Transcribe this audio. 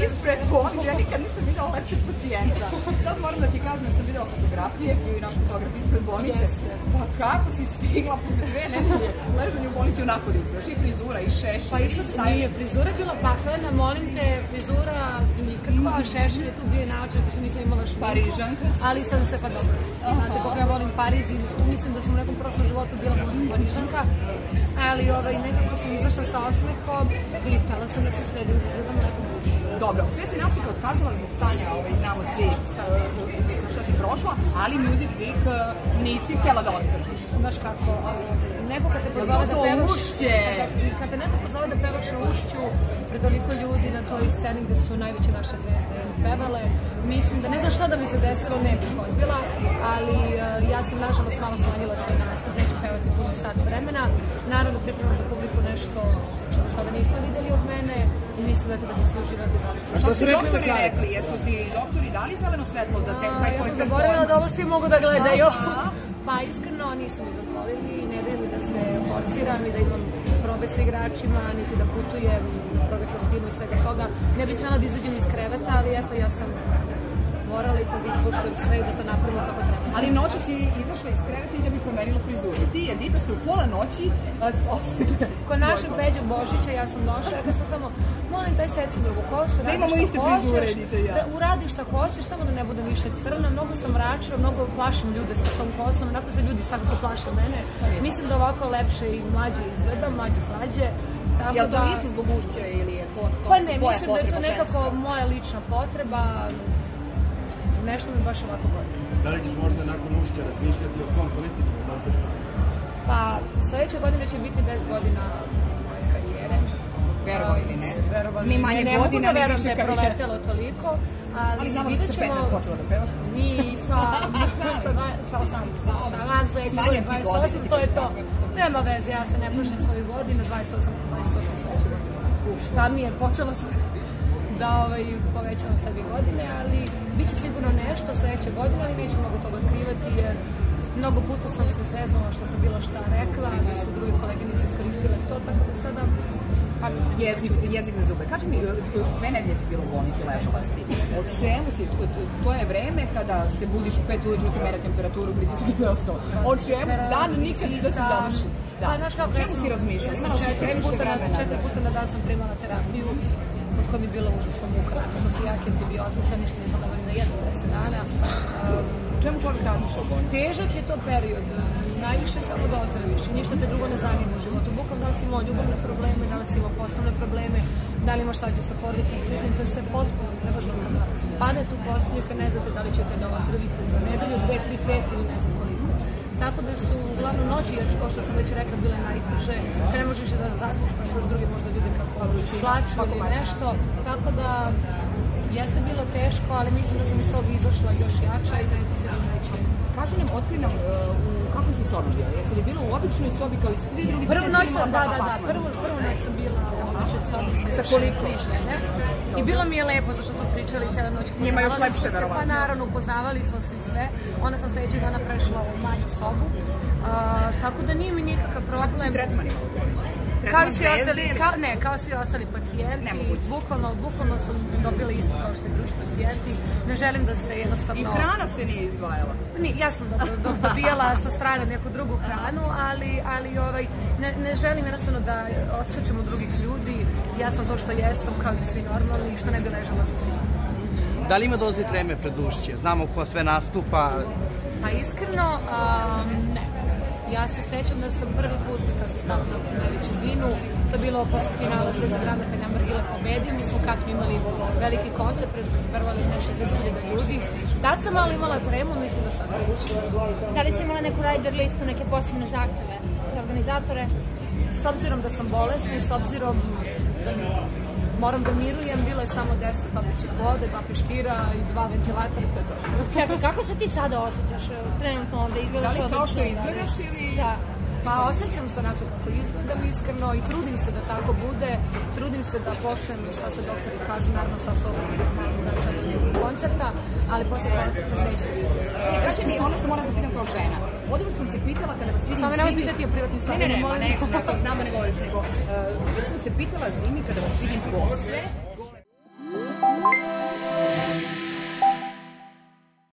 Ispred bolnice, ja nikad nisam videla lepšeg pacijenta. Sad moram da ti kažem da sam videla fotografije, bio i naš fotograf ispred bolnice. Pa kako si stigla posle 2 nedelje ležanje u bolnici onako da izgledaš? I frizura, i šešir. Pa isto nije, frizura je bila paklena, molim te, frizura nikakva, šešir je tu bio način, što nisam imala šminku. Parižanka. Ali sam se pa dobro. Znate kako ja volim Pariz i mislim da sam u nekom prošlom životu bila Parižanka. Ali nekako sam izašla sa osmehom i htela sam da se sredim, da izgledam lepo budu. Dobro, sve si naslika otkazala zbog stanja, znamo svi što si prošla, ali Music Week nisi htjela da otkažeš. Znaš kako, neko kad te pozove da pevaš... Kad te neko pozove da pevaš na Ušću, pred toliko ljudi na toj sceni gde su najveće naše zvezde pevale, mislim da ne znam šta da mi se desilo, ne bih odbila, ali ja sam nažalost malo smanjila svoj nastup, neću pevati puni sat vremena. Naravno, pripremam za publiku nešto što sada nisu videli od mene i mislim da će se uživati dalje. Što su doktori rekli? Jesu ti doktori dali zeleno svetlo za te? Ja sam zaboravila da ovo svi mogu da gledaju. Pa iskreno nisu mi dozvolili i ne daju mi da se forsiram i da idem probe sa igračima, niti da putujem, probe kostinu i svega toga. Ne bih znala da izađem iz kreveta, ali eto ja sam morala i da ispuštujem sve i da to napravimo kako treba. Ali noća si izašla iz kreveta i da bi promenila frizuru. Ti i Edita ste u pola noći osvetili. Kod našeg Peđa Božića ja sam došla, ja sam samo, molim taj seci drugu kosu, radi šta hoćeš, uradi šta hoćeš, samo da ne budem više crna. Mnogo sam mračila, mnogo plašim ljude sa tom kosom, onako se ljudi svakako plaše mene. Mislim da ovako lepše i mlađe izgledam, mlađe slađe. Jel to nisi zbog Ušća ili je to pa ne, mislim da je to nekako moja lična potreba. Nešto mi baš ovako godina. Da li ćeš možda nakon Ušća razmišljati o svom solističkom koncertu? Pa, sledeće godine će biti 10 godina moje karijere. Verovali mi ne. Ni manje godina, ni više karijere. Ne mogu da verujem da je proletelo toliko, ali znamo da si sa 15 počela da pevaš? Ni sa 18. Sledeće godine 28, to je to. Nema veze, ja se ne plašim svoju godinu, 28 sledeće. Šta mi je, počela sam da povećavam sebi godine, ali bit će sigurno nešto sledeće godine, ali neću mnogo toga otkrivati, jer mnogo puta sam se zeznula što sam bilo šta rekla, da su drugi koleginice iskoristile to, tako da sada... Jezik za zube. Kaži mi, 2 nedelje si bila u bolnici, ležala si. O čemu si? To je vreme kada se budiš u 5 ujutru, ti mere temperaturu, pritisak i sve ostalo. O čemu? Dan nikad da se završi. O čemu si razmišljala? 4 puta na dan sam primala terapiju, od koja bi bila užasno muka. To su jake antibiotice, ništa nisam mogla ni da jedem 10 dana. Čemu čovjek razmišlja o bolnici? Težak je to period. Najviše samo da ozdraviš i ništa te drugo ne zanima u životu. Bukvalno da li si imao ljubavne probleme, da li si imao poslovne probleme, da li imaš svađu sa porodicom, to je sve potpuno nevažno kada padete u postelju i kad ne znate da li ćete da ozdravite za nedelju, 2, 3, 5 ili ne znam koliko. Tako da su uglavnom noći, jer kao što sam već rekla, bile najteže, kad ne možeš da zaspiš, pa još drugi možda vide kako plaču ili nešto. Tako da jeste bilo teško, ali mislim da sam iz toga izašla još jača i da je to sve neće. Kaži nam, otkri nam u kakvoj si sobi bila? Jesi li bila u običnoj sobi kao i svi drugi? Prvu noć sam, prvu noć sam bila u običnoj sobi sa koliko? I bilo mi je lepo, zašto smo pričali cijela noć. Njima još lepše, verovatno. Pa naravno, upoznavali smo se i sve. Onda sam sledećeg dana prešla u manju sobu. Tako da nije mi nikakav problem. Kako si tretman je? Kao svi ostali pacijenti, bukvalno sam dobila isto kao što i drugi pacijenti. Ne želim da se jednostavno... I hrana se nije izdvajala? Ja sam dobijala sa strane neku drugu hranu, ali ne želim jednostavno da odsrećem od drugih ljudi. Ja sam to što jesam, kao i svi normalni, što ne bi ležala sa svima. Da li ima dozi treme pred Ušće? Znamo ko sve nastupa. Pa iskreno, ne. Ja se sećam da sam prvi put kad sam stala na najveću binu, to je bilo posle finala Zvezda grada kad je Amargile pobedio, mi smo kakvi imali veliki koncert pred verovali ne 60.000 ljudi. Tad sam malo imala tremu, mislim da sad već. Da li si imala neku rider listu, neke posebne zahteve za organizatore? S obzirom da sam bolesna i s obzirom da moram da mirujem, bilo je samo 10 topičnih vode, 2 peškira i 2 ventilatora, to je to. Čekaj, kako se ti sada osjećaš trenutno ovde? Izgledaš odlično? Da li kao što izgledaš ili... Da. Pa osjećam se onako kako izgledam iskreno i trudim se da tako bude, trudim se da poštujem šta se doktori kažu, naravno sa sobom na 4 koncerta, ali posle koncerta neću da biti. Kaži mi ono što moram da pitam kao žena. Odavno sam se pitala kada vas vidim... Samo nemoj pitati o privatnim stvarima. Ne, to znam da ne govori nego ja sam se pitala zimi kada vas vidim posle,